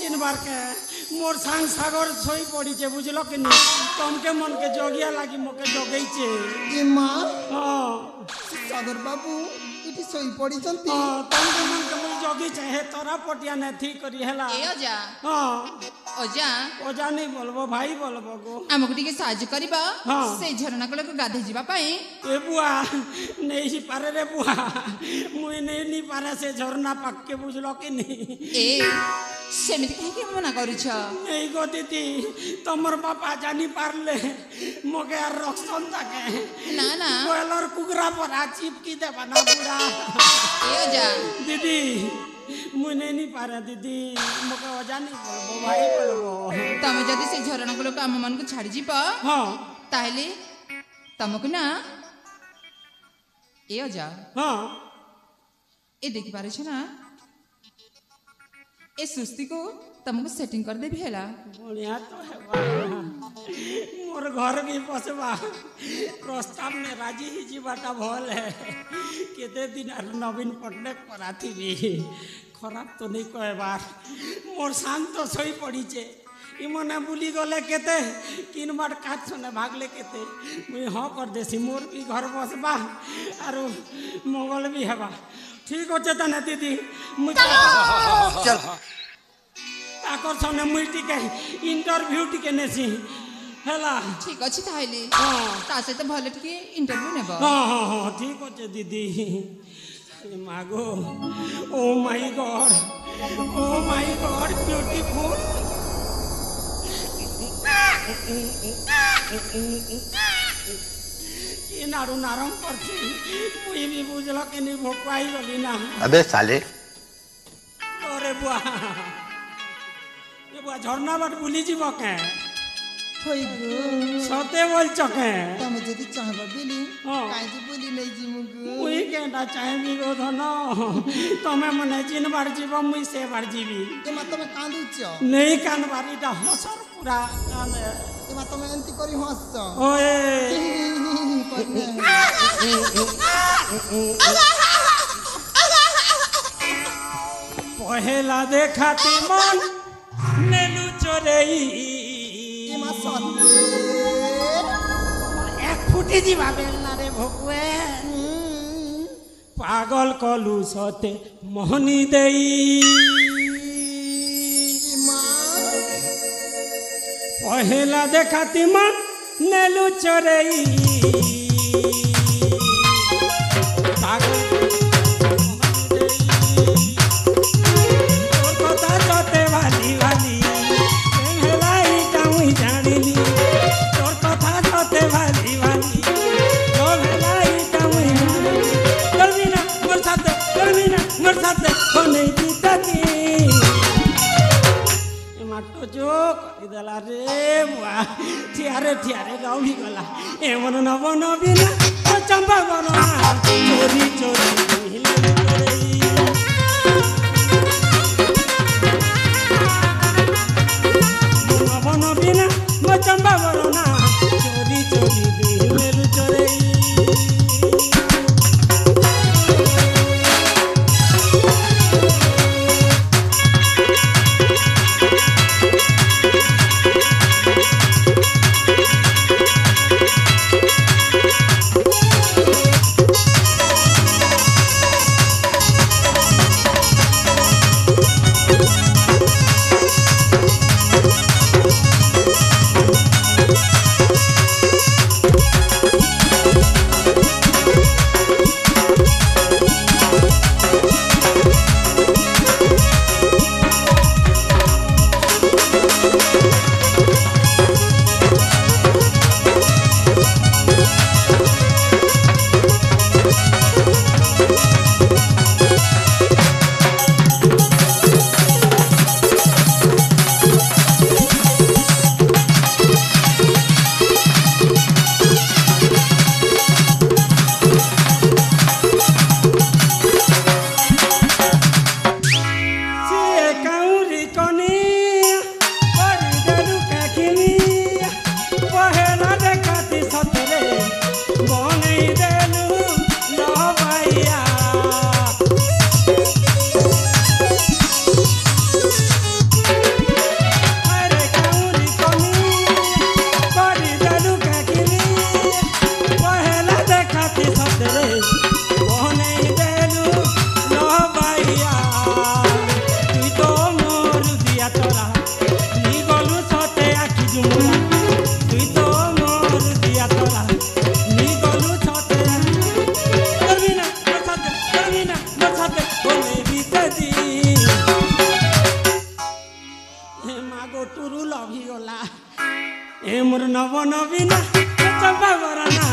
चिनबार के मोर सांग सागर सोई पड़ी छे बुझलो कि नहीं तुमके मन के जोगिया लागी मोके जोगई छे ए मां हां सागर बाबू इटी सोई पड़ी जंती तुमके मन के मोई जोगी छे हे तोरा पटिया ने ठीक करी हेला ए अजा हां अजा ओजा नहीं बोलबो भाई बोलबो गो हमको टिके साहाय्य करिबा हाँ। से झरना को गाधे जीवा पाई ए बुआ नहीं पारे रे बुआ मुई नहीं पारे से झरना पक्के बुझलो कि नहीं ए सेमिति कहि के मना करू छ नहीं गो दीदी तमर बापा जानी पारले मोके यार रक्षण ताके ना ना कोयलर कुकरा पर आ चिपकी दे बना बुढ़ा ए अजा दीदी मुई नहीं पारे दीदी मोके वजा नहीं बोलबो भाई बोलबो तमे जदी से झरना को हम मन को छाड़ी जीवा हां ताहले तमको ना ए अजा हां ए देखि पारे छ ना ए सुस्ती को तुमको सेटिंग कर दे भी हेला बढ़िया तो है बा मोर घर भी बसबा प्रस्ताव में राजी ही जीवाटा भल है केते दिन आर नवीन पटनायक पराथी भी खराब तो नहीं कहे बार मोर शांत तो सही पड़ी छे इमने बुली गले केते किन बार काट सुने भागले केते मुई हाँ कर देसी मोर भी घर बसबा आरो मंगल भी हेबा ठीक होचे तने दीदी मुई चल ताकर सामने मुई टिके इंटरव्यू टिके नेसी हेला ठीक अछि ताहले हां ता से तो भले टिके इंटरव्यू नेबो हां ठीक होचे दीदी ए मागो ओ माय गॉड ब्यूटीफुल ये नारू नारम करती मुई भी बुझलो कि नहीं भोकवाई गली ना अबे साले अरे बुआ ये बुआ झरना बाट बुली जीव के होई गो सते बोल चके तमे जदी चाहबा बिली हां काई जी बोली नहीं जी मुगु मुई केटा चाहेबी गो धन तमे मने जिन बार जीव मुई से बार जीवी ए मा तमे कांदु छ नहीं कान बारीटा हसर पूरा कान ए मा तमे एंती करी हंस छ ओए पहला देखाती मन नेलू चोरेई ए मा सती एक फुटी जीवा बेलना रे भोकुए पागल कलू सते मोहनी देई पहला देखाती मन नेलू चोरेई पागल तोर कथा सते वाली वाली हेलाई टाउई जानिली तोर कथा सते वाली वाली लो हेलाई टाउई गर्मीना मोर साथे कोने दीताती माटो जोक इदला रे बुआ ठियारे गाउली गला ए मन नव नवीना चंपा बना चोरी चोरी हिले चोरी नव नवीना चंपा बना चोरी चोरी हिले चोरी गोटुरु लभी गला ए मोर नव नवीना चंपा बरना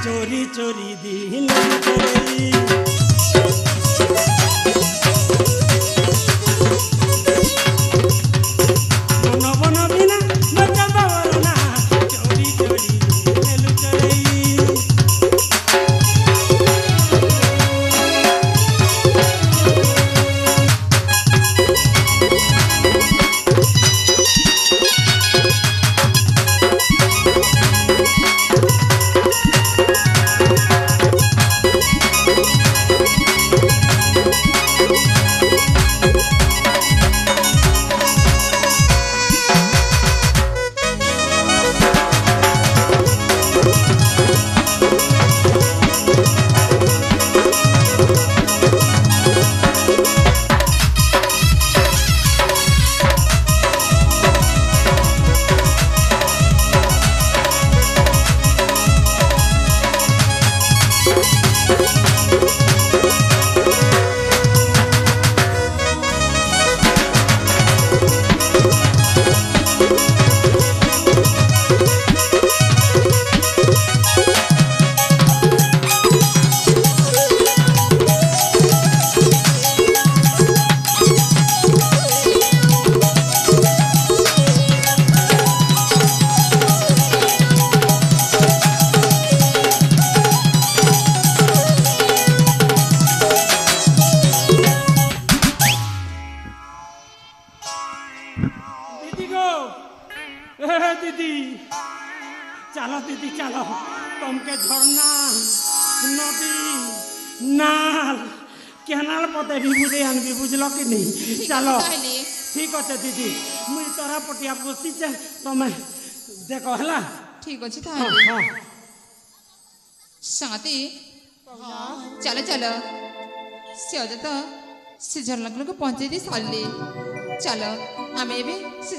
चोरी चोरी दिन चोरी नव नवीना चंपा बरना चोरी चोरी दिन चोरी दीदी चलो दीदी चलो तुमके झरना नदी नाल केनाल पते भी बुझे आनबी बुझलो कि नहीं चलो ठीक अच्छे दीदी मुई तोरा पटिया बसी छे तमे देखो हला ठीक अच्छे ताले साथी चलो चलो से अजे तो से झरना को पहुंचे दी साले चलो हमें भी से